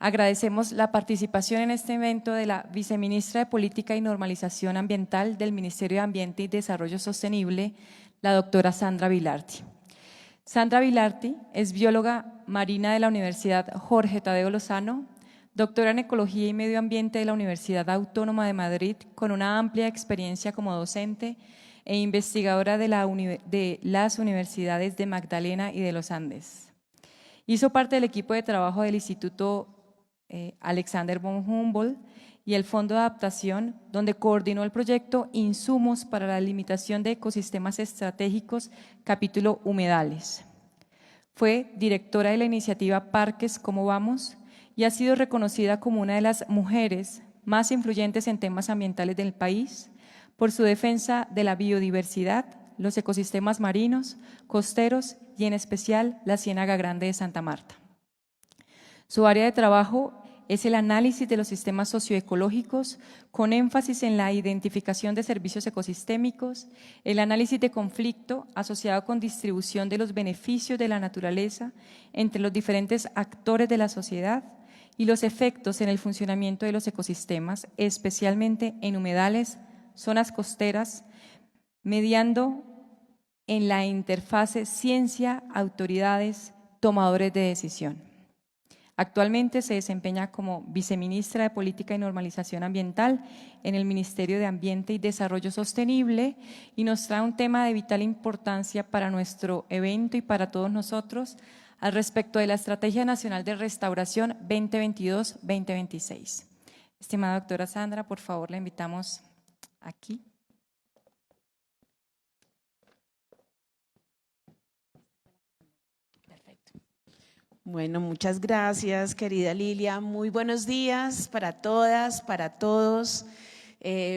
Agradecemos la participación en este evento de la Viceministra de Política y Normalización Ambiental del Ministerio de Ambiente y Desarrollo Sostenible, la doctora Sandra Vilarty. Sandra Vilarty es bióloga marina de la Universidad Jorge Tadeo Lozano, doctora en Ecología y Medio Ambiente de la Universidad Autónoma de Madrid, con una amplia experiencia como docente e investigadora de las universidades de Magdalena y de los Andes. Hizo parte del equipo de trabajo del Instituto Alexander von Humboldt y el Fondo de Adaptación, donde coordinó el proyecto Insumos para la Limitación de Ecosistemas Estratégicos, capítulo Humedales. Fue directora de la iniciativa Parques ¿Cómo vamos? Y ha sido reconocida como una de las mujeres más influyentes en temas ambientales del país por su defensa de la biodiversidad, los ecosistemas marinos, costeros y en especial la Ciénaga Grande de Santa Marta. Su área de trabajo es el análisis de los sistemas socioecológicos con énfasis en la identificación de servicios ecosistémicos, el análisis de conflicto asociado con distribución de los beneficios de la naturaleza entre los diferentes actores de la sociedad y los efectos en el funcionamiento de los ecosistemas, especialmente en humedales, zonas costeras, mediando en la interfase ciencia, autoridades, tomadores de decisión. Actualmente se desempeña como viceministra de Política y Normalización Ambiental en el Ministerio de Ambiente y Desarrollo Sostenible y nos trae un tema de vital importancia para nuestro evento y para todos nosotros al respecto de la Estrategia Nacional de Restauración 2022-2026. Estimada doctora Sandra, por favor, la invitamos aquí. Bueno, muchas gracias, querida Lilia. Muy buenos días para todas, para todos.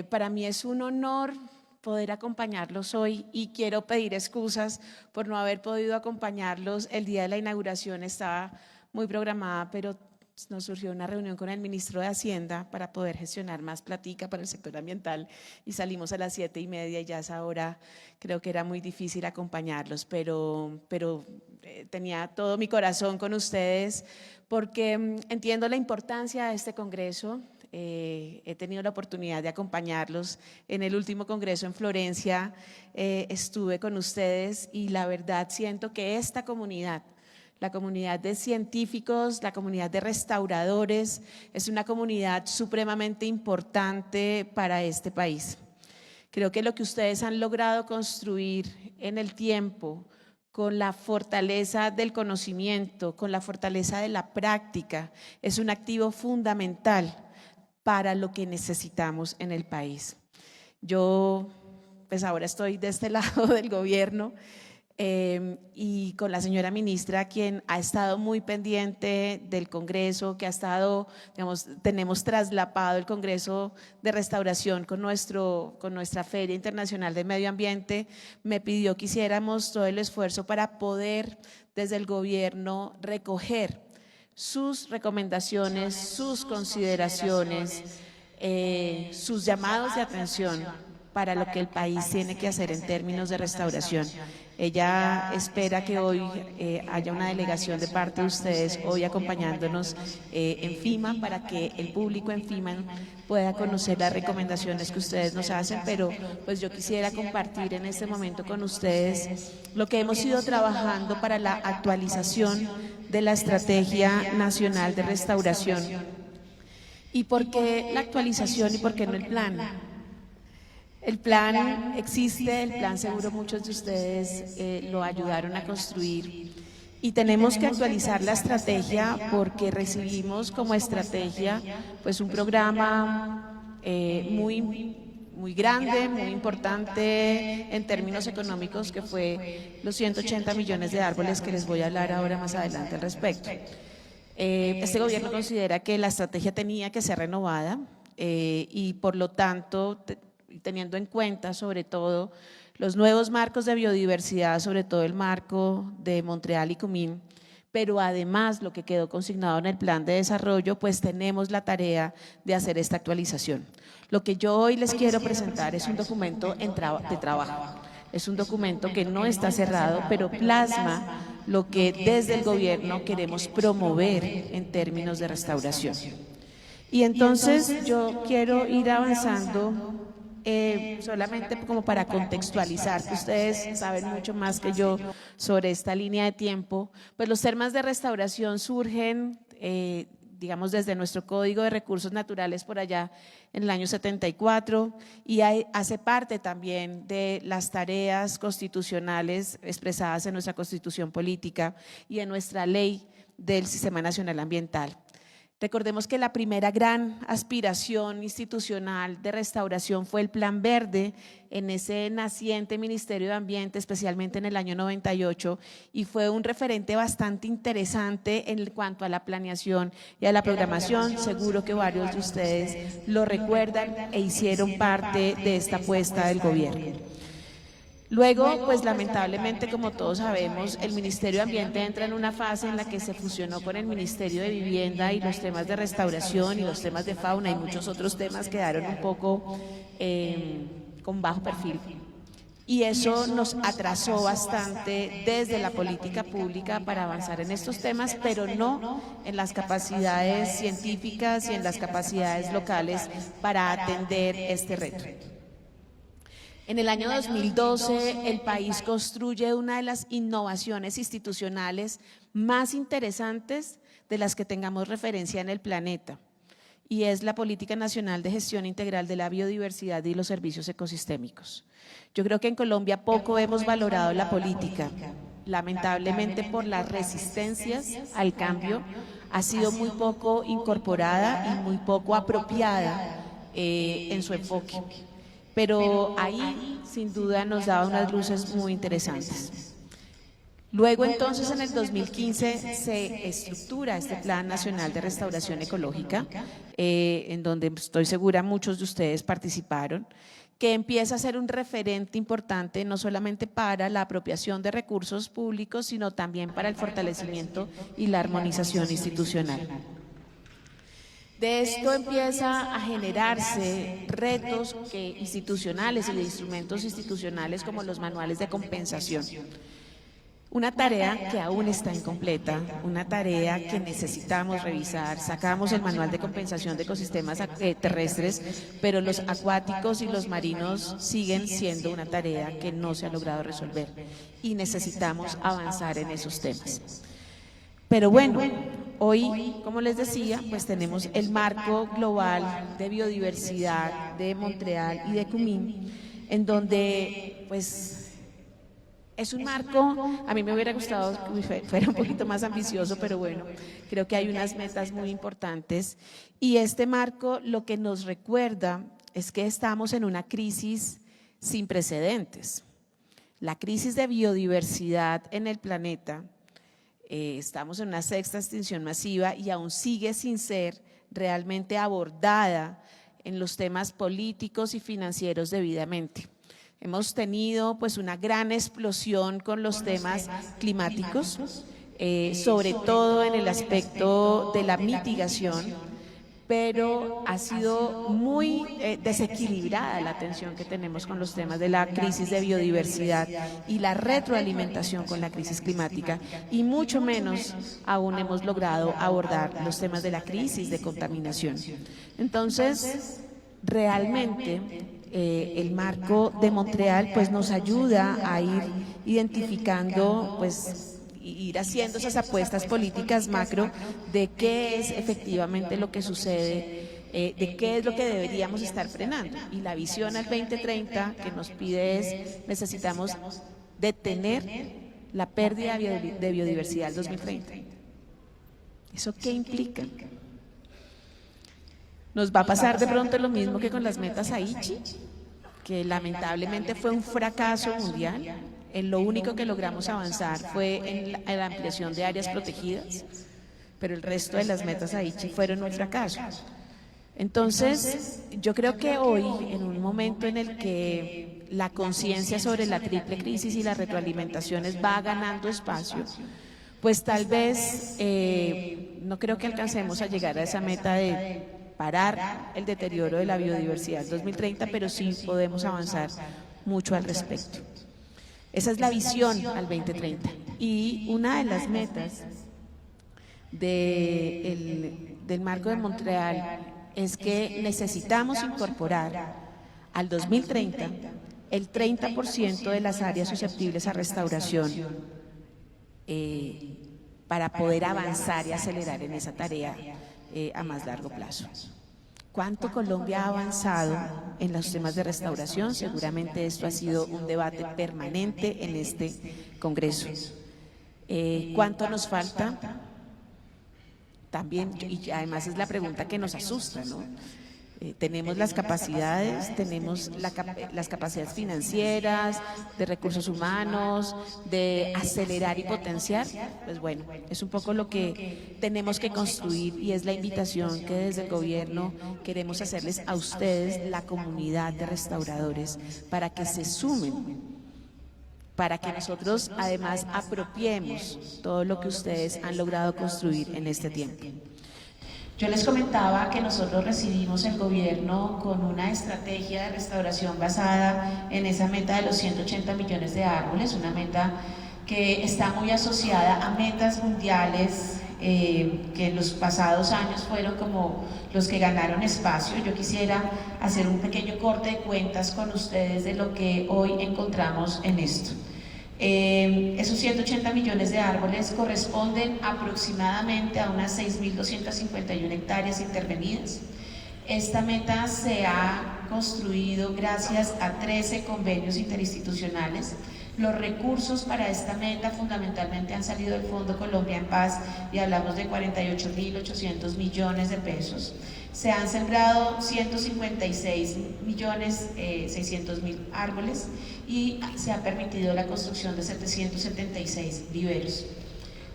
Para mí es un honor poder acompañarlos hoy y quiero pedir excusas por no haber podido acompañarlos el día de la inauguración. Estaba muy programada, pero nos surgió una reunión con el ministro de Hacienda para poder gestionar más platica para el sector ambiental y salimos a las 7:30 y ya a esa hora creo que era muy difícil acompañarlos, pero tenía todo mi corazón con ustedes porque entiendo la importancia de este congreso. He tenido la oportunidad de acompañarlos en el último congreso en Florencia, estuve con ustedes y la verdad siento que esta comunidad, la comunidad de científicos, la comunidad de restauradores, es una comunidad supremamente importante para este país. Creo que lo que ustedes han logrado construir en el tiempo, con la fortaleza del conocimiento, con la fortaleza de la práctica, es un activo fundamental para lo que necesitamos en el país. Yo, pues ahora estoy de este lado del gobierno, y con la señora ministra, quien ha estado muy pendiente del Congreso, que ha estado, digamos, tenemos traslapado el Congreso de Restauración con nuestra Feria Internacional de Medio Ambiente, me pidió que hiciéramos todo el esfuerzo para poder desde el gobierno recoger sus recomendaciones, sus consideraciones, sus llamados de atención para lo que el país tiene que hacer en términos de restauración. Ella espera que hoy haya una delegación de parte de ustedes hoy acompañándonos en FIMA para que el público en FIMA pueda conocer las recomendaciones que ustedes nos hacen, pero pues yo quisiera compartir en este momento con ustedes lo que hemos ido trabajando para la actualización de la Estrategia Nacional de Restauración. ¿Y por qué la actualización y por qué no el plan? El plan existe, el plan seguro muchos de ustedes lo ayudaron a construir y tenemos que actualizar la estrategia porque recibimos como estrategia pues un programa muy grande, muy importante en términos económicos que fue los 180 millones de árboles que les voy a hablar ahora más adelante al respecto. Este gobierno considera que la estrategia tenía que ser renovada y por lo tanto teniendo en cuenta sobre todo los nuevos marcos de biodiversidad, sobre todo el marco de Montreal y Kunming, pero además lo que quedó consignado en el plan de desarrollo, pues tenemos la tarea de hacer esta actualización. Lo que yo hoy les quiero presentar es un documento de trabajo. Es un documento que no está cerrado, pero plasma lo que desde el gobierno queremos promover en términos de restauración. Y entonces yo quiero ir avanzando solamente como para contextualizar, que ustedes saben mucho más que yo sobre esta línea de tiempo. Pues los temas de restauración surgen, digamos, desde nuestro Código de Recursos Naturales por allá en el año 74 y hace parte también de las tareas constitucionales expresadas en nuestra Constitución Política y en nuestra Ley del Sistema Nacional Ambiental. Recordemos que la primera gran aspiración institucional de restauración fue el Plan Verde en ese naciente Ministerio de Ambiente, especialmente en el año 98, y fue un referente bastante interesante en cuanto a la planeación y a la programación. Seguro que varios de ustedes lo recuerdan e hicieron parte de esta apuesta del gobierno. Luego, pues lamentablemente, como todos sabemos, el Ministerio de Ambiente entra en una fase en la que se fusionó con el Ministerio de Vivienda y los temas de restauración y los temas de fauna y muchos otros temas quedaron un poco con bajo perfil. Y eso nos atrasó bastante desde la política pública para avanzar en estos temas, pero no en las capacidades científicas y en las capacidades locales para atender este reto. En el año 2012, el país construye una de las innovaciones institucionales más interesantes de las que tengamos referencia en el planeta, y es la Política Nacional de Gestión Integral de la Biodiversidad y los Servicios Ecosistémicos. Yo creo que en Colombia poco hemos valorado la política, lamentablemente por las resistencias al cambio, ha sido muy poco incorporada y muy poco apropiada en su enfoque. Pero ahí sin duda nos daba unas luces muy interesantes. Luego entonces en el 2015 se estructura este Plan Nacional de Restauración Ecológica, en donde estoy segura muchos de ustedes participaron, que empieza a ser un referente importante no solamente para la apropiación de recursos públicos, sino también para el fortalecimiento y la armonización institucional. De esto empieza a generarse retos institucionales y de instrumentos institucionales como los manuales de compensación. Una tarea que aún está incompleta, una tarea que necesitamos revisar. Sacamos el manual de compensación de ecosistemas terrestres, pero los acuáticos y los marinos siguen siendo una tarea que no se ha logrado resolver y necesitamos avanzar en esos temas. Pero bueno, hoy, como les decía, pues tenemos el marco global de biodiversidad de Montreal y de Kunming, en pues es un marco, a mí me hubiera gustado que fuera un poquito más ambicioso, pero bueno, creo que hay unas metas muy importantes y este marco lo que nos recuerda es que estamos en una crisis sin precedentes. La crisis de biodiversidad en el planeta. Estamos en una sexta extinción masiva y aún sigue sin ser realmente abordada en los temas políticos y financieros debidamente. Hemos tenido pues una gran explosión con los temas climáticos, sobre todo en el aspecto de la mitigación, pero ha sido muy desequilibrada la atención que tenemos con los temas de la crisis de biodiversidad y la retroalimentación con la crisis climática, y mucho menos aún hemos logrado abordar los temas de la crisis de contaminación. Entonces, realmente el marco de Montreal pues nos ayuda a ir identificando pues ir haciendo esas apuestas políticas macro de qué es efectivamente lo que sucede, de qué es lo que deberíamos estar frenando. Y la visión al 2030 que nos pide es, necesitamos detener la pérdida de biodiversidad al 2030. ¿Eso qué implica? ¿Nos va a pasar de pronto lo mismo que con las metas Aichi, que lamentablemente fue un fracaso mundial? Lo único que logramos avanzar fue en la ampliación de áreas protegidas, pero el resto de las metas Aichi fueron un fracaso. Entonces, yo creo que hoy, en un momento en el que la conciencia sobre la triple crisis y las retroalimentaciones va ganando espacio, pues tal vez no creo que alcancemos a llegar a esa meta de parar el deterioro de la biodiversidad en 2030, pero sí podemos avanzar mucho al respecto. Esa es la visión al 2030. Y una de las metas del Marco de Montreal es que necesitamos incorporar al 2030 el 30% de las áreas susceptibles a restauración para poder avanzar y acelerar en esa tarea a más largo plazo. ¿Cuánto Colombia ha avanzado en los temas de restauración? Seguramente esto ha sido un debate permanente en este Congreso. ¿Cuánto nos falta? También, y además es la pregunta que nos asusta, ¿no? Tenemos las capacidades, tenemos las capacidades financieras, de recursos humanos, de acelerar y potenciar. Pues bueno, es un poco lo que tenemos que construir y es la invitación que desde el gobierno queremos hacerles a ustedes, la comunidad de restauradores, para que se sumen, para que nosotros además apropiemos todo lo que ustedes han logrado construir en este tiempo. Yo les comentaba que nosotros recibimos el gobierno con una estrategia de restauración basada en esa meta de los 180 millones de árboles, una meta que está muy asociada a metas mundiales que en los pasados años fueron como los que ganaron espacio. Yo quisiera hacer un pequeño corte de cuentas con ustedes de lo que hoy encontramos en esto. Esos 180 millones de árboles corresponden aproximadamente a unas 6.251 hectáreas intervenidas. Esta meta se ha construido gracias a 13 convenios interinstitucionales. Los recursos para esta meta fundamentalmente han salido del Fondo Colombia en Paz y hablamos de 48.800 millones de pesos. Se han sembrado 156.600.000 árboles y se ha permitido la construcción de 776 viveros.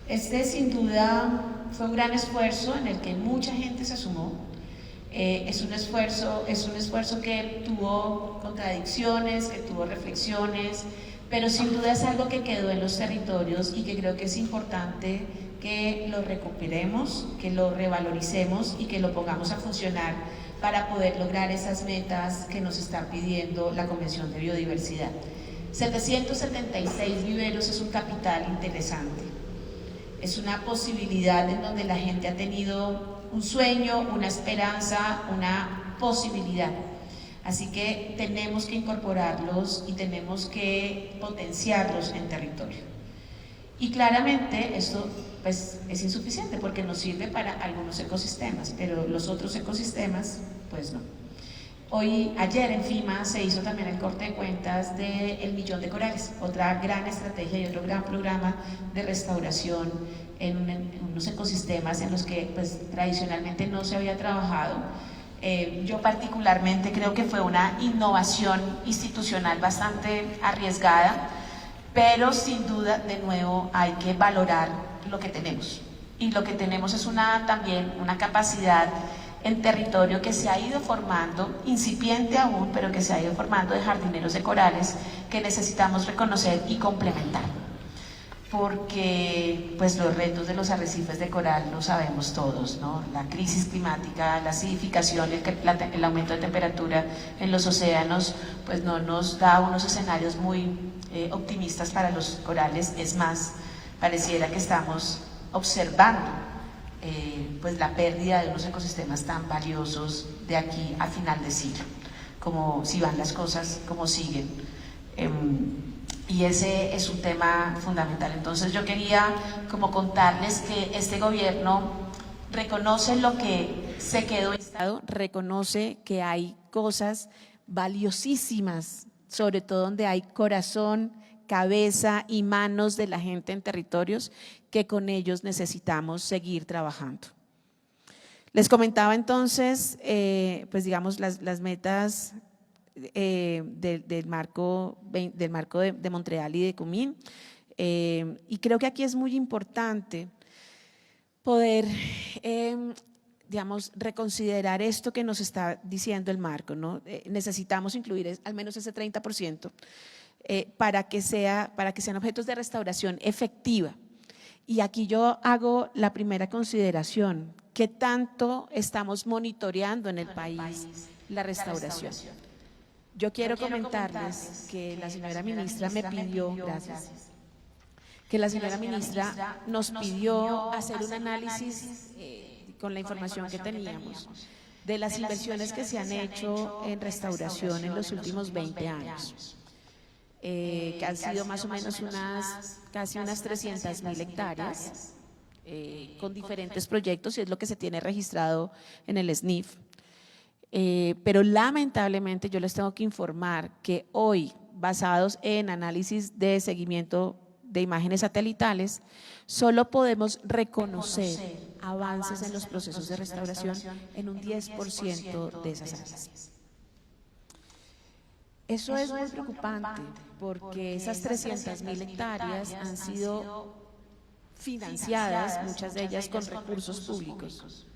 Este sin duda fue un gran esfuerzo en el que mucha gente se sumó. Es un esfuerzo que tuvo contradicciones, que tuvo reflexiones, pero sin duda es algo que quedó en los territorios y que creo que es importante que lo recuperemos, que lo revaloricemos y que lo pongamos a funcionar para poder lograr esas metas que nos está pidiendo la Convención de Biodiversidad. 776 viveros es un capital interesante, es una posibilidad en donde la gente ha tenido un sueño, una esperanza, una posibilidad. Así que tenemos que incorporarlos y tenemos que potenciarlos en territorio. Y claramente esto pues, es insuficiente porque nos sirve para algunos ecosistemas, pero los otros ecosistemas pues no. Ayer en FIMA se hizo también el corte de cuentas del millón de corales, otra gran estrategia y otro gran programa de restauración en unos ecosistemas en los que pues, tradicionalmente no se había trabajado. Yo particularmente creo que fue una innovación institucional bastante arriesgada, pero sin duda, de nuevo, hay que valorar lo que tenemos. Y lo que tenemos es también una capacidad en territorio que se ha ido formando, incipiente aún, pero que se ha ido formando de jardineros de corales que necesitamos reconocer y complementar. Porque pues, los retos de los arrecifes de coral lo sabemos todos, ¿no? La crisis climática, la acidificación, el aumento de temperatura en los océanos, pues no nos da unos escenarios muy optimistas para los corales. Es más, pareciera que estamos observando pues la pérdida de unos ecosistemas tan valiosos de aquí a final de siglo, como si van las cosas como siguen. Y ese es un tema fundamental. Entonces yo quería como contarles que este gobierno reconoce lo que se quedó instalado, reconoce que hay cosas valiosísimas, sobre todo donde hay corazón, cabeza y manos de la gente en territorios, que con ellos necesitamos seguir trabajando. Les comentaba entonces, pues digamos, las metas del marco de Montreal y de Kunming, y creo que aquí es muy importante poder, digamos, reconsiderar esto que nos está diciendo el marco, ¿no? Necesitamos incluir al menos ese 30% para que sean objetos de restauración efectiva. Y aquí yo hago la primera consideración: ¿qué tanto estamos monitoreando en el país la restauración? Yo quiero comentarles que la señora ministra me pidió, gracias, que la señora ministra nos pidió hacer un análisis con la información que teníamos de las inversiones que se han hecho en restauración en los últimos 20 años, que han sido más o menos casi unas 300.000 hectáreas, con diferentes proyectos, y es lo que se tiene registrado en el SNIF. Pero lamentablemente yo les tengo que informar que hoy, basados en análisis de seguimiento de imágenes satelitales, solo podemos reconocer avances en los procesos de restauración en un 10% de esas áreas. Eso es muy preocupante porque esas 300.000 hectáreas han sido financiadas, muchas de ellas con recursos públicos.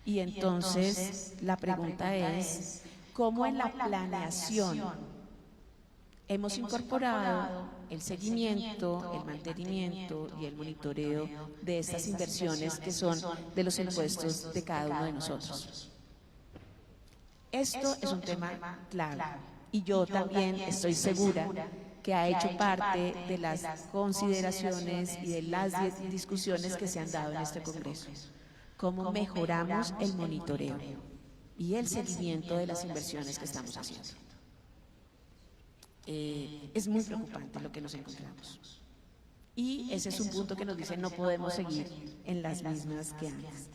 Y entonces la pregunta es, ¿cómo en la planeación hemos incorporado el seguimiento, el mantenimiento y el monitoreo de estas inversiones que son de los impuestos de cada uno de nosotros? Esto es un tema clave y yo también estoy segura que ha hecho parte de las consideraciones y de las discusiones que se han dado en este Congreso. Cómo mejoramos el monitoreo y el seguimiento de las inversiones que estamos haciendo. Es muy preocupante lo que nos encontramos. Y ese es un punto que nos dice no podemos seguir en las mismas que antes.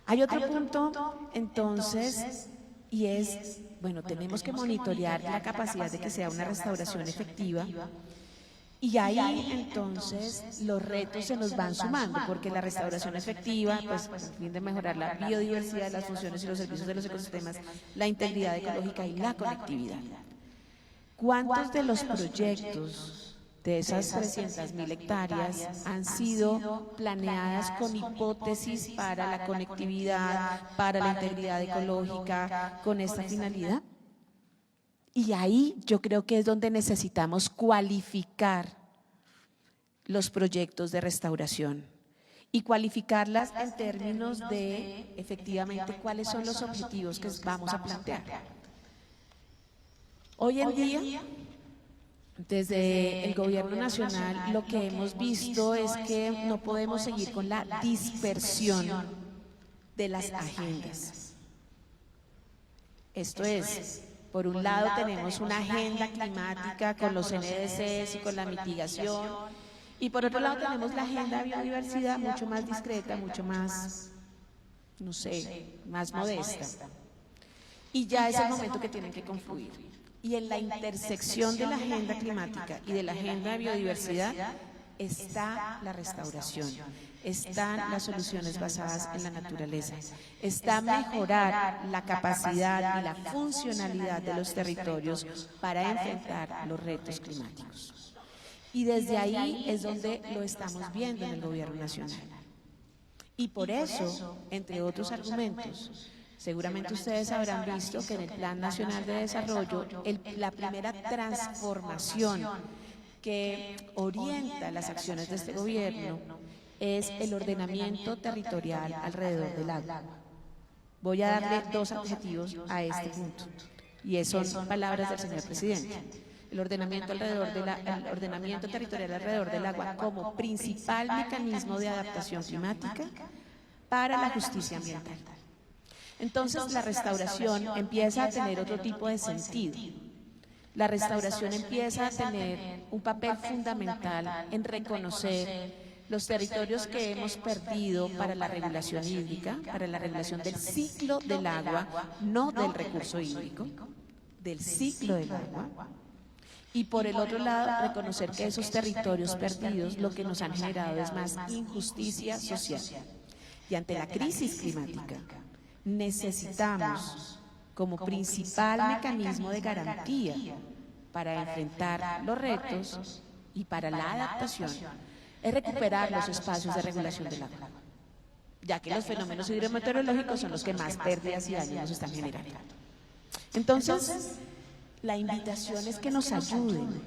Hay otro punto, entonces, y es, bueno, tenemos que monitorear la capacidad de que sea una restauración efectiva. Y ahí entonces los retos se nos van sumando, porque la restauración efectiva, pues a fin de mejorar la biodiversidad, las funciones y los servicios de los ecosistemas, la integridad ecológica y la conectividad. ¿Cuántos de los proyectos de esas 300.000 hectáreas han sido planeadas con hipótesis para la conectividad, para la integridad ecológica, con esta finalidad? Y ahí yo creo que es donde necesitamos cualificar los proyectos de restauración y cualificarlas en términos de efectivamente cuáles son los objetivos que vamos a plantear. Hoy en día, desde el Gobierno Nacional, lo que hemos visto es que no podemos seguir con la dispersión de las agendas. Esto es, por un lado tenemos una agenda climática con los NDCs y con la mitigación, y por otro lado tenemos la agenda de biodiversidad mucho más discreta, mucho más, no sé, más modesta. Y ya es el momento que tienen que confluir. Y en la intersección de la agenda climática y de la agenda de biodiversidad está la restauración, están las soluciones basadas en la naturaleza, está mejorar la capacidad y la funcionalidad de los territorios para enfrentar los retos climáticos. Y desde ahí es donde lo estamos viendo en el Gobierno Nacional. Y por eso, entre otros argumentos, seguramente ustedes habrán visto que en el Plan Nacional de Desarrollo, la primera transformación que orienta las acciones de este gobierno es el ordenamiento territorial alrededor del agua. Voy a darle dos adjetivos a este punto, y son palabras del señor presidente. El ordenamiento territorial alrededor del agua como principal mecanismo de adaptación climática para la justicia ambiental. Entonces la restauración empieza a tener otro tipo de sentido. La restauración empieza a tener un papel fundamental en reconocer los territorios que hemos perdido para la regulación hídrica, para la regulación del ciclo del agua, no del recurso hídrico, del ciclo del agua. Y por el otro lado, reconocer que esos territorios perdidos lo que nos han generado es más injusticia social. Y ante la crisis climática, necesitamos como principal mecanismo de garantía para enfrentar los retos y para la adaptación es recuperar los espacios de regulación del agua, ya que los fenómenos hidrometeorológicos son los que más pérdidas y daños nos están generando. Entonces, la invitación es que nos ayuden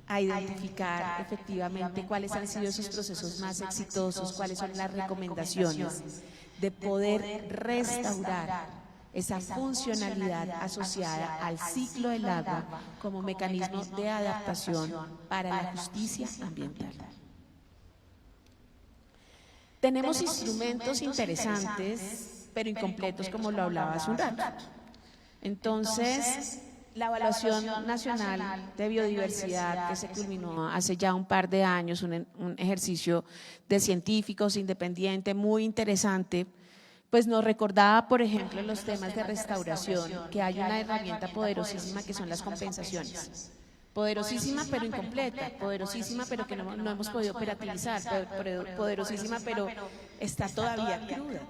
a identificar efectivamente cuáles han sido esos procesos más exitosos, cuáles son las recomendaciones de poder restaurar esa funcionalidad asociada al ciclo del agua como mecanismo de adaptación para la justicia ambiental. Tenemos instrumentos interesantes, pero incompletos, como lo hablaba hace un rato. Entonces, la Evaluación Nacional de Biodiversidad, que se culminó hace ya un par de años, un ejercicio de científicos independiente muy interesante, pues nos recordaba, por ejemplo, los temas de restauración, que hay una herramienta poderosísima que son las compensaciones. Poderosísima pero incompleta, poderosísima pero que no hemos podido operativizar, poderosísima pero está todavía cruda.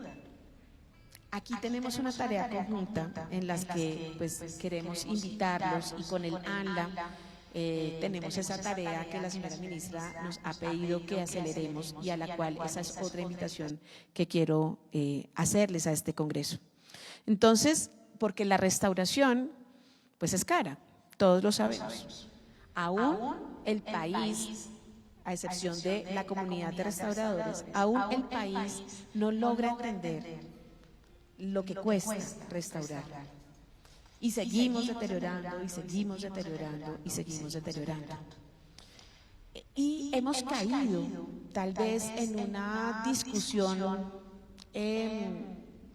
Aquí tenemos una tarea conjunta en las que pues queremos invitarlos, y con el ANLA tenemos esa tarea que la señora ministra nos ha pedido que aceleremos, y a la cual esa es otra invitación que quiero hacerles a este congreso. Entonces, porque la restauración pues es cara, todos lo sabemos. Aún el país, a excepción de la comunidad de restauradores, aún el país no logra entender lo que cuesta restaurar. Y seguimos deteriorando, y seguimos deteriorando, y seguimos deteriorando. Y hemos caído tal vez en una discusión,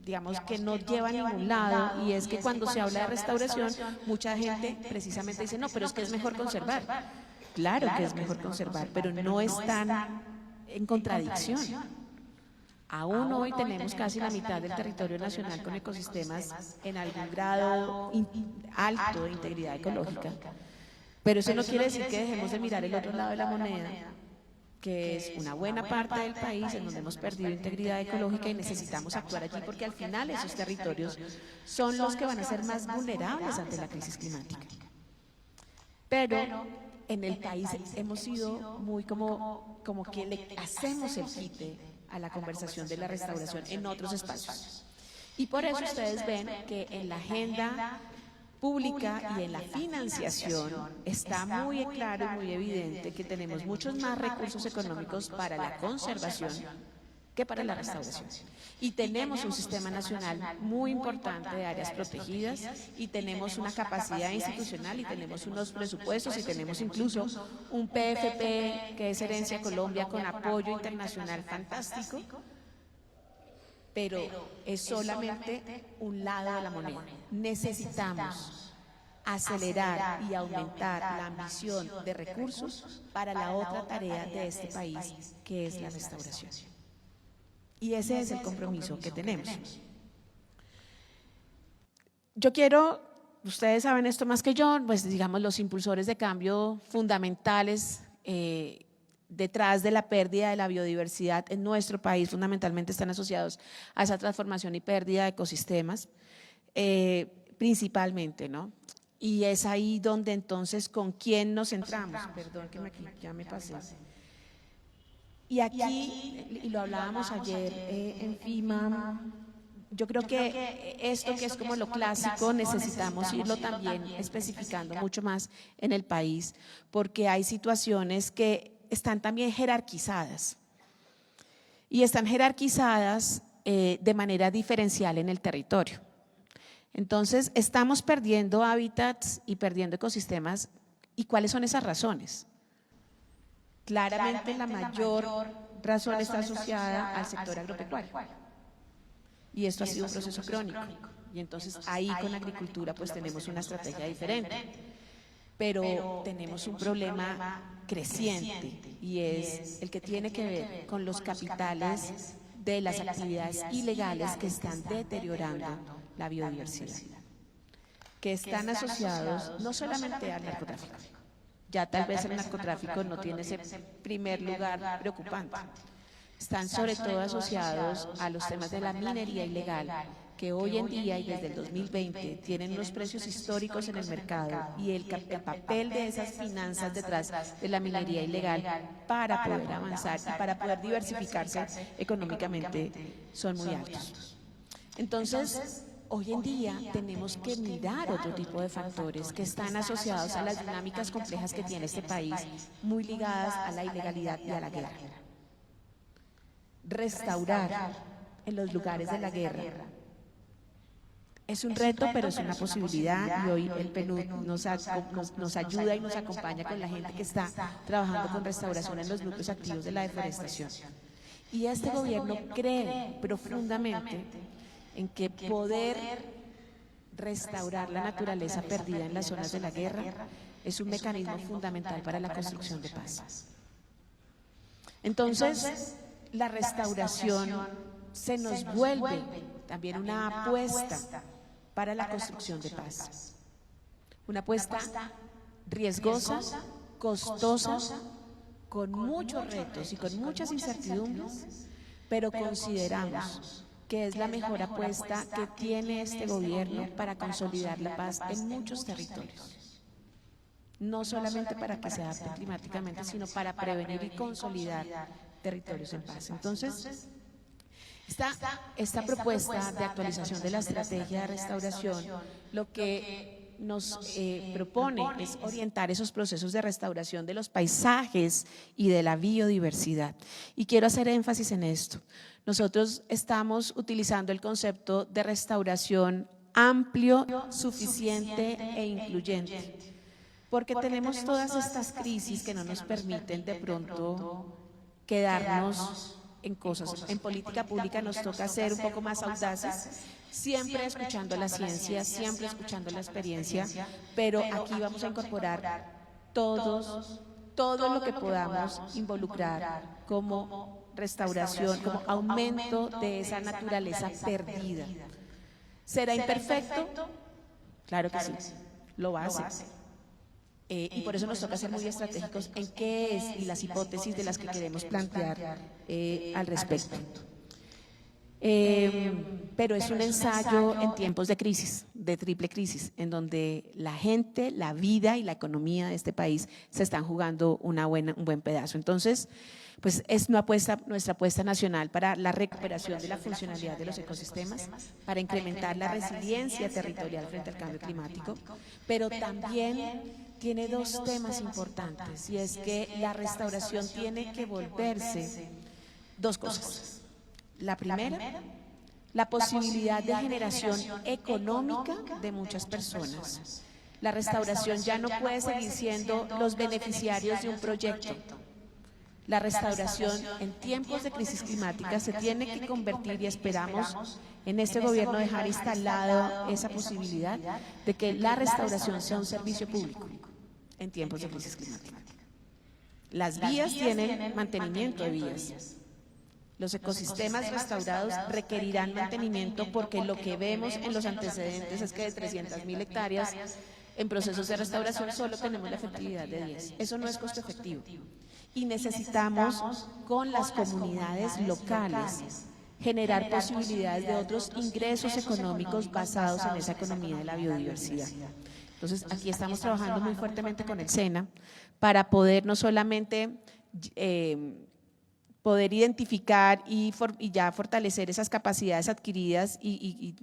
digamos, que no lleva a ningún lado, y es que cuando se habla de restauración, mucha gente precisamente dice, no, pero es que es mejor conservar. Claro que es mejor conservar, pero no están en contradicción. Aún hoy tenemos casi la mitad del territorio nacional con ecosistemas en algún grado alto de integridad ecológica, pero eso no quiere decir que dejemos de mirar el otro lado de la moneda, que es una buena parte del país en donde hemos perdido integridad ecológica, y necesitamos actuar allí, porque al final esos territorios son los que van a ser más vulnerables ante la crisis climática. Pero en el país hemos sido muy como que le hacemos el quite a la conversación de la restauración en otros espacios. Y por eso ustedes ven que en la agenda pública y en la financiación está muy claro y muy evidente que tenemos muchos más recursos económicos para la conservación que para la restauración. Y tenemos un sistema nacional muy importante de áreas protegidas, y tenemos una capacidad institucional, y tenemos unos presupuestos, y tenemos incluso un PFP, que es Herencia Colombia, con apoyo internacional fantástico, pero es solamente un lado de la moneda. Necesitamos acelerar y aumentar la ambición de recursos para la otra tarea de este país, que es la restauración. Y ese es el compromiso que tenemos. Yo quiero, ustedes saben esto más que yo, pues digamos, los impulsores de cambio fundamentales detrás de la pérdida de la biodiversidad en nuestro país fundamentalmente están asociados a esa transformación y pérdida de ecosistemas, principalmente, ¿no? Y es ahí donde entonces, ¿con quién nos centramos? Perdón que ya me pasé. Y aquí, y lo hablábamos ayer en FIMA, yo creo que esto que es como lo clásico necesitamos irlo también especificando mucho más en el país, porque hay situaciones que están también jerarquizadas, y están jerarquizadas de manera diferencial en el territorio. Entonces, estamos perdiendo hábitats y perdiendo ecosistemas. ¿Y cuáles son esas razones? Claramente la mayor razón está asociada al sector agropecuario, y esto ha sido un proceso crónico, y entonces ahí con la agricultura pues tenemos una estrategia diferente, pero tenemos un problema creciente, y es el que tiene que ver con los capitales de las actividades ilegales que están deteriorando la biodiversidad, que están asociados no solamente al narcotráfico. Ya tal vez el narcotráfico no tiene ese primer lugar preocupante. Están sobre todo asociados a los temas de la minería ilegal, que hoy en día y desde el 2020 tienen unos precios históricos en el mercado, y el papel de esas finanzas detrás de la minería ilegal para poder avanzar y para poder diversificarse económicamente son muy altos. Entonces, hoy en día tenemos que mirar otro tipo de factores que están asociados a las dinámicas complejas que tiene este país, muy ligadas a la ilegalidad y a la guerra. Restaurar en los lugares de la guerra Es un reto, pero es una posibilidad, y hoy el PNUD nos ayuda y nos acompaña con la gente que está trabajando con restauración en los núcleos activos de la deforestación. Y este gobierno cree profundamente en que poder restaurar la naturaleza perdida en las zonas de la guerra es un mecanismo fundamental para la construcción de paz. Entonces, la restauración se nos vuelve también una apuesta para la construcción de paz. Una apuesta riesgosa, costosa, con muchos retos y con muchas incertidumbres, pero consideramos que es la mejor apuesta que tiene este gobierno para consolidar la paz en muchos territorios. No solamente para que se adapte climáticamente, sino para prevenir y consolidar territorios en paz. Entonces, esta propuesta de actualización de la estrategia de restauración lo que nos propone es orientar esos procesos de restauración de los paisajes y de la biodiversidad. Y quiero hacer énfasis en esto. Nosotros estamos utilizando el concepto de restauración amplio, suficiente e incluyente, porque tenemos todas estas crisis que no nos permiten de pronto quedarnos en cosas. En política pública nos toca ser un poco más audaces, siempre escuchando la ciencia, siempre escuchando la experiencia, pero aquí vamos a incorporar todo lo que podamos involucrar como restauración, como aumento de esa naturaleza perdida. ¿Será imperfecto? Claro que sí, lo va a hacer. Y por eso nos toca ser muy estratégicos en qué es y las hipótesis de las que queremos plantear al respecto. Pero es un ensayo en tiempos de crisis, de triple crisis, en donde la gente, la vida y la economía de este país se están jugando un buen pedazo. Entonces, pues es nuestra apuesta nacional para la recuperación de la funcionalidad de los ecosistemas, para incrementar la resiliencia territorial frente al cambio climático, pero también tiene dos temas importantes, y es que la restauración tiene que volverse dos cosas. La primera, la posibilidad de generación económica de muchas personas. La restauración ya no puede seguir siendo los beneficiarios de un proyecto. La restauración en tiempos de crisis climática se tiene que convertir, y esperamos en este gobierno dejar instalada esa posibilidad de que la restauración sea un servicio público en tiempos de crisis climática. Las vías tienen mantenimiento de vías. Los ecosistemas restaurados requerirán mantenimiento, porque lo que vemos en los antecedentes es que de 300.000 hectáreas en procesos de restauración solo tenemos la efectividad de 10. Eso no es costo efectivo. Y necesitamos con las comunidades locales generar posibilidades de otros ingresos económicos basados en esa economía de la biodiversidad. Entonces, aquí estamos trabajando muy fuertemente con el SENA para poder no solamente poder identificar y ya fortalecer esas capacidades adquiridas y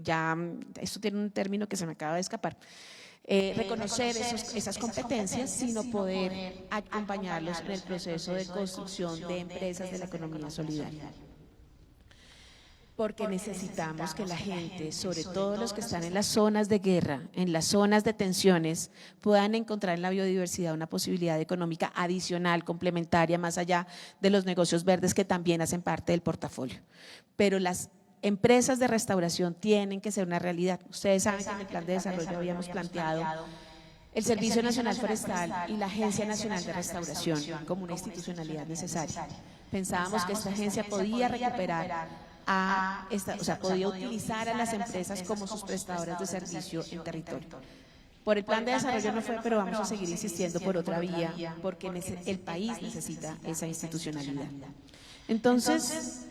ya, esto tiene un término que se me acaba de escapar, reconocer esas competencias, sino poder acompañarlos en el proceso de construcción de empresas de la economía solidaria. Porque necesitamos que la gente, sobre todo los que están en las zonas de guerra, en las zonas de tensiones, puedan encontrar en la biodiversidad una posibilidad económica adicional, complementaria, más allá de los negocios verdes que también hacen parte del portafolio. Pero las empresas de restauración tienen que ser una realidad. Ustedes saben que en el plan de desarrollo habíamos planteado el Servicio Nacional Forestal y la Agencia Nacional de Restauración como una institucionalidad necesaria. Pensábamos que esta agencia podía recuperar podía utilizar a las empresas como sus prestadoras de servicio en territorio. Por el plan de desarrollo no fue, pero vamos a seguir insistiendo por otra vía, porque el país necesita esa institucionalidad. Entonces,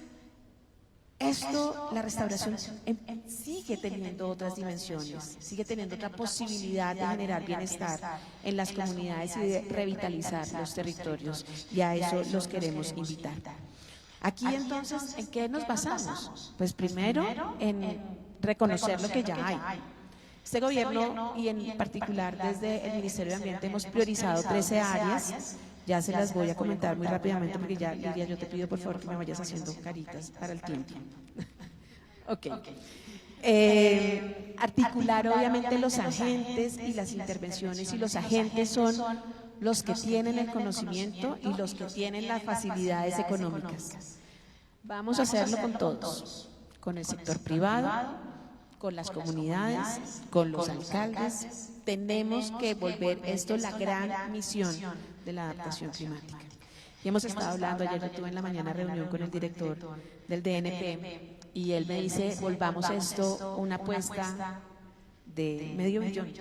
la restauración sigue teniendo otras dimensiones, sigue teniendo otra posibilidad de generar bienestar en las comunidades y de revitalizar los territorios, y a eso los queremos invitar. Aquí entonces, ¿en qué nos basamos? Pues primero en reconocer lo que ya hay. Este gobierno, y en particular desde el Ministerio de Ambiente, hemos priorizado 13 áreas. Ya se las voy a comentar muy rápidamente, porque ya, Lidia, yo te pido por favor que me vayas haciendo caritas para el tiempo. Ok. Articular obviamente los agentes y las intervenciones, y los agentes son los que tienen el conocimiento y los que tienen las facilidades económicas. Vamos a hacerlo con todos, con el sector privado, con las comunidades, con los alcaldes. Tenemos que volver esto la gran misión de la adaptación climática. Y hemos estado hablando, ayer yo tuve en la mañana reunión con el director del DNP y él me dice, volvamos esto una apuesta de $500 millones.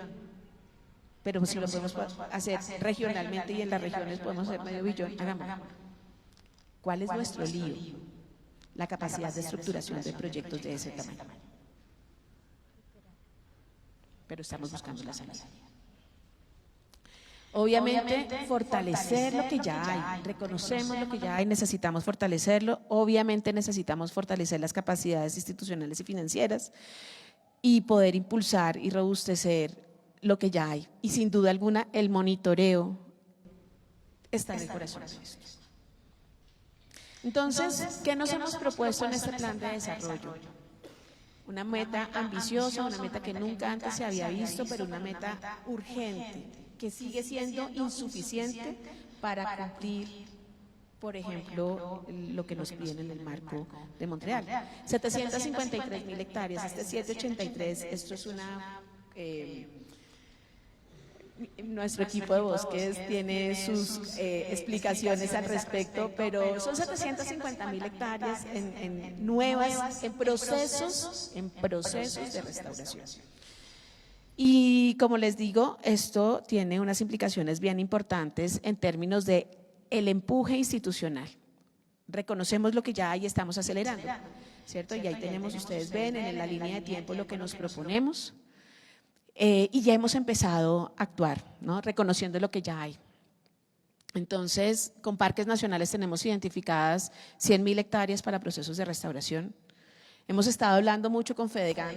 Pero si lo podemos hacer regionalmente y en las regiones podemos hacer $500 millones, hagámoslo. ¿Cuál es nuestro lío? La capacidad de estructuración de proyectos de ese tamaño. Pero estamos buscando la salida. Obviamente, fortalecer lo que ya hay. Reconocemos lo que ya hay, necesitamos fortalecerlo. Obviamente, necesitamos fortalecer las capacidades institucionales y financieras y poder impulsar y robustecer lo que ya hay. Y sin duda alguna, el monitoreo está en el corazón de esto. Entonces, ¿qué nos hemos propuesto en este plan de desarrollo? Una meta ambiciosa, una meta que nunca antes se había visto, pero una meta urgente, que sigue siendo insuficiente para cumplir, por ejemplo, lo que nos piden en el marco de Montreal. 753.000 hectáreas, este 783, esto es una… nuestro equipo de bosques tiene sus explicaciones al respecto, pero son 750.000 hectáreas en nuevas, en procesos de restauración. Y como les digo, esto tiene unas implicaciones bien importantes en términos de el empuje institucional. Reconocemos lo que ya hay y estamos acelerando, ¿cierto? Y ahí tenemos, ustedes ven en la línea de tiempo lo que nos proponemos. Y ya hemos empezado a actuar, ¿no? Reconociendo lo que ya hay. Entonces, con parques nacionales tenemos identificadas 100.000 hectáreas para procesos de restauración. Hemos estado hablando mucho con Fedegan.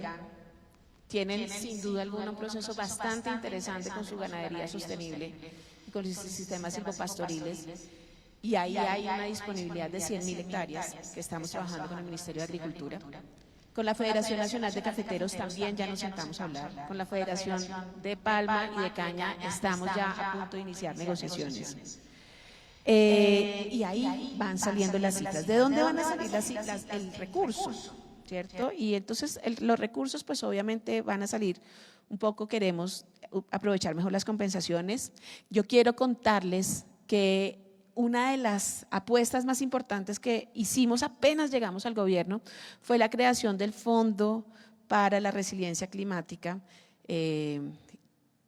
Tienen sin duda alguna un proceso bastante interesante con su ganadería sostenible y con sus sistemas silvopastoriles. Y ahí hay una disponibilidad de 100.000 hectáreas que estamos trabajando con el Ministerio de Agricultura. Con la Federación Nacional de Cafeteros también ya nos sentamos a hablar. Con la Federación de Palma y de Caña estamos ya a punto de iniciar negociaciones. Y ahí van saliendo las cifras. ¿De dónde van a salir las cifras? El recurso, ¿cierto? Y entonces los recursos pues obviamente van a salir un poco, queremos aprovechar mejor las compensaciones. Yo quiero contarles que una de las apuestas más importantes que hicimos apenas llegamos al gobierno fue la creación del Fondo para la Resiliencia Climática, que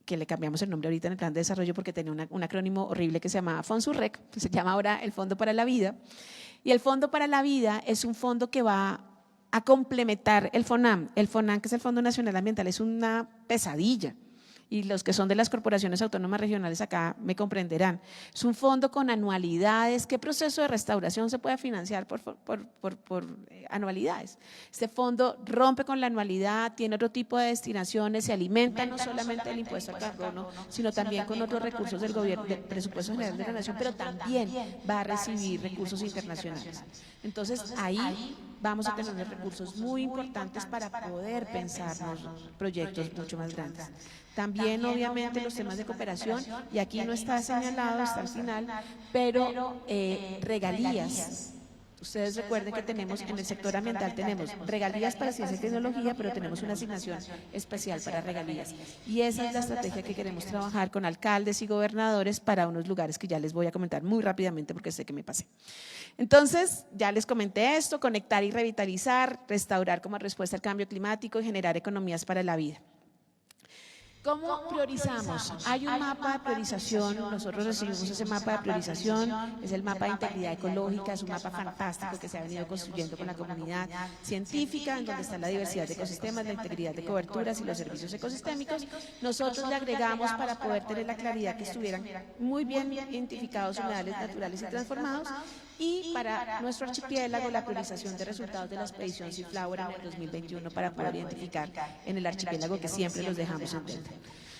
le cambiamos el nombre ahorita en el plan de desarrollo porque tenía un acrónimo horrible que se llamaba FONSURREC, que se llama ahora el Fondo para la Vida. Y el Fondo para la Vida es un fondo que va a complementar el FONAM. El FONAM, que es el Fondo Nacional Ambiental, es una pesadilla. Y los que son de las corporaciones autónomas regionales acá me comprenderán. Es un fondo con anualidades. ¿Qué proceso de restauración se puede financiar por anualidades? Este fondo rompe con la anualidad, tiene otro tipo de destinaciones, se alimenta no solamente del impuesto al carbono, sino también con otros recursos del gobierno, del presupuesto general de la nación, pero también va a recibir recursos internacionales. Entonces ahí vamos a tener unos recursos muy importantes para poder pensarnos proyectos mucho más grandes. También obviamente los temas de cooperación, y aquí no está señalado, está al final, pero regalías. Ustedes recuerden que tenemos en el sector ambiental, tenemos regalías para ciencia y tecnología, pero tenemos una asignación especial para regalías. Y esa es la estrategia que queremos trabajar con alcaldes y gobernadores para unos lugares que ya les voy a comentar muy rápidamente porque sé que me pasé. Entonces, ya les comenté esto: conectar y revitalizar, restaurar como respuesta al cambio climático y generar economías para la vida. ¿Cómo priorizamos? Hay un mapa de priorización, nosotros recibimos ese mapa de priorización, es el mapa de integridad ecológica, es un mapa fantástico que se ha venido construyendo con la comunidad científica, en donde está la diversidad de ecosistemas, la integridad de coberturas y los servicios ecosistémicos. Nosotros le agregamos, para poder tener la claridad, que estuvieran muy bien identificados humedales naturales y transformados, y para nuestro archipiélago la priorización de resultados de la expedición Seaflower en el 2021 para poder identificar en el archipiélago, que siempre los dejamos en venta.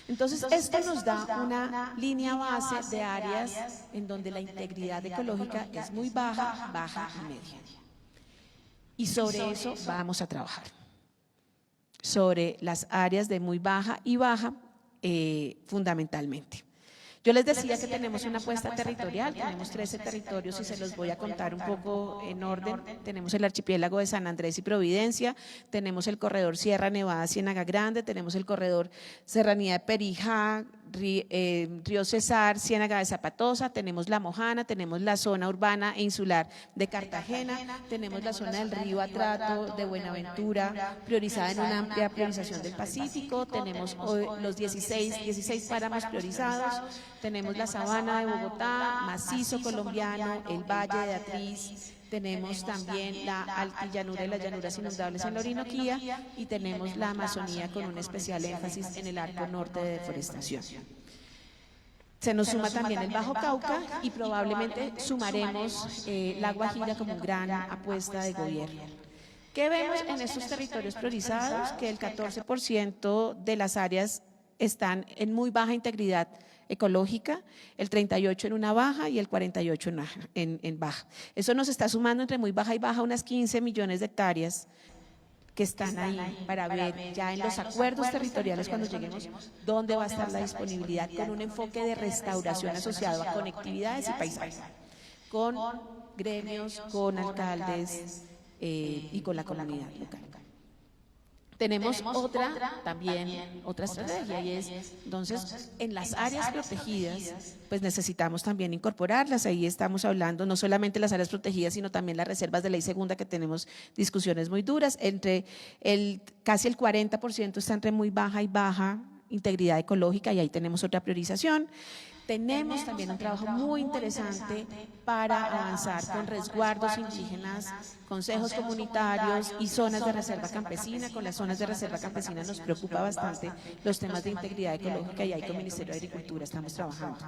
Entonces, esto nos da una línea base de áreas en donde la integridad ecológica es muy baja, baja y media. Y sobre eso vamos a trabajar. sobre las áreas de muy baja y baja fundamentalmente. Yo les decía que tenemos una apuesta territorial, tenemos 13 territorios y se los voy a contar un poco en orden. Tenemos el archipiélago de San Andrés y Providencia, tenemos el corredor Sierra Nevada, Ciénaga Grande, tenemos el corredor Serranía de Perijá, Río Cesar, Ciénaga de Zapatosa, tenemos La Mojana, tenemos la zona urbana e insular de Cartagena, tenemos la zona del río Atrato, de Buenaventura, priorizada en una amplia priorización del Pacífico, tenemos los 16 páramos priorizados, tenemos la Sabana de Bogotá, Macizo Colombiano, el Valle de Atriz, tenemos también la altillanura y las llanuras inundables en la Orinoquía y tenemos la Amazonía con un especial énfasis en el arco norte de deforestación. Se nos suma también el Bajo Cauca y probablemente sumaremos la Guajira como gran apuesta de gobierno. ¿Qué vemos en estos territorios priorizados? Que el 14% de las áreas están en muy baja integridad ecológica, el 38% en una baja y el 48% en baja. Eso nos está sumando entre muy baja y baja unas 15 millones de hectáreas que están ahí para ver ya en los acuerdos territoriales cuando lleguemos dónde va a estar la disponibilidad con un enfoque de restauración asociado a conectividades y paisajes, con gremios, con alcaldes y con la comunidad local. Tenemos otra estrategia y es, entonces, en las áreas protegidas, pues necesitamos también incorporarlas. Ahí estamos hablando no solamente las áreas protegidas, sino también las reservas de ley segunda, que tenemos discusiones muy duras. Casi el 40% está entre muy baja y baja integridad ecológica y ahí tenemos otra priorización. Tenemos también un trabajo muy interesante para avanzar con resguardos indígenas, consejos comunitarios y zonas de reserva campesina. Con las zonas de reserva campesina nos preocupa bastante los temas de integridad ecológica y ahí con el Ministerio de Agricultura estamos trabajando.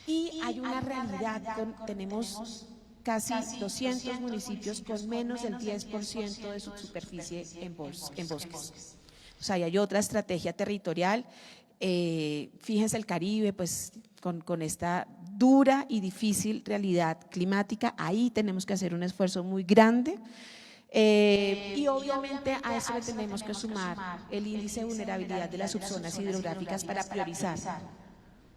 Y hay una realidad, tenemos casi 200 municipios con menos del 10% de su superficie en bosques. O sea, hay otra estrategia territorial. Fíjense el Caribe, pues con esta dura y difícil realidad climática, ahí tenemos que hacer un esfuerzo muy grande y obviamente a eso le tenemos que sumar el índice de vulnerabilidad de las subzonas hidrográficas para priorizar,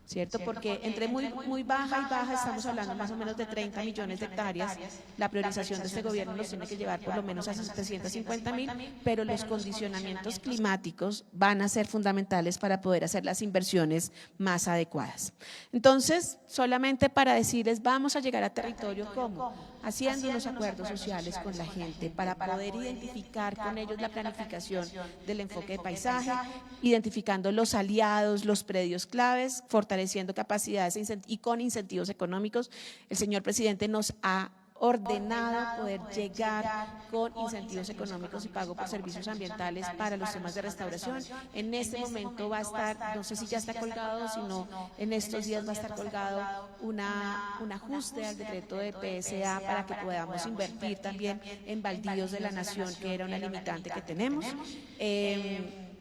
¿cierto? Porque entre muy baja y baja estamos hablando más o menos de 30 millones de hectáreas. La priorización de este gobierno nos tiene que llevar por lo menos a 750.000, pero los condicionamientos climáticos van a ser fundamentales para poder hacer las inversiones más adecuadas. Entonces, solamente para decirles, vamos a llegar a territorio ¿cómo? Haciendo unos acuerdos sociales con la gente para poder identificar con ellos la planificación del enfoque de paisaje, identificando los aliados, los predios claves, fortaleciendo capacidades y con incentivos económicos. El señor presidente nos ha ordenado poder llegar con incentivos económicos y pago por servicios ambientales para los temas de restauración. En este momento va a estar, no sé si ya está colgado, sino en estos días va a estar colgado un ajuste al decreto de PSA para que podamos invertir también en baldíos de la nación, que era una limitante que tenemos.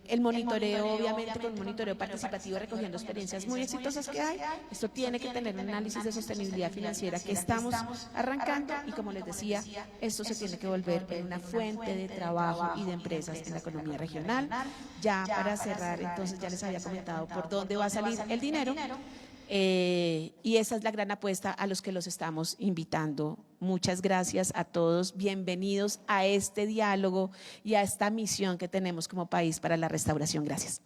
El monitoreo, obviamente con un monitoreo participativo recogiendo experiencias muy exitosas que hay. Esto tiene que tener un análisis de sostenibilidad financiera que estamos arrancando y, como les decía, esto se tiene que volver en una fuente de trabajo y de empresas en la economía regional. Ya para cerrar, entonces ya les había comentado por dónde va a salir el dinero. Y esa es la gran apuesta a los que los estamos invitando. Muchas gracias a todos, bienvenidos a este diálogo y a esta misión que tenemos como país para la restauración. Gracias.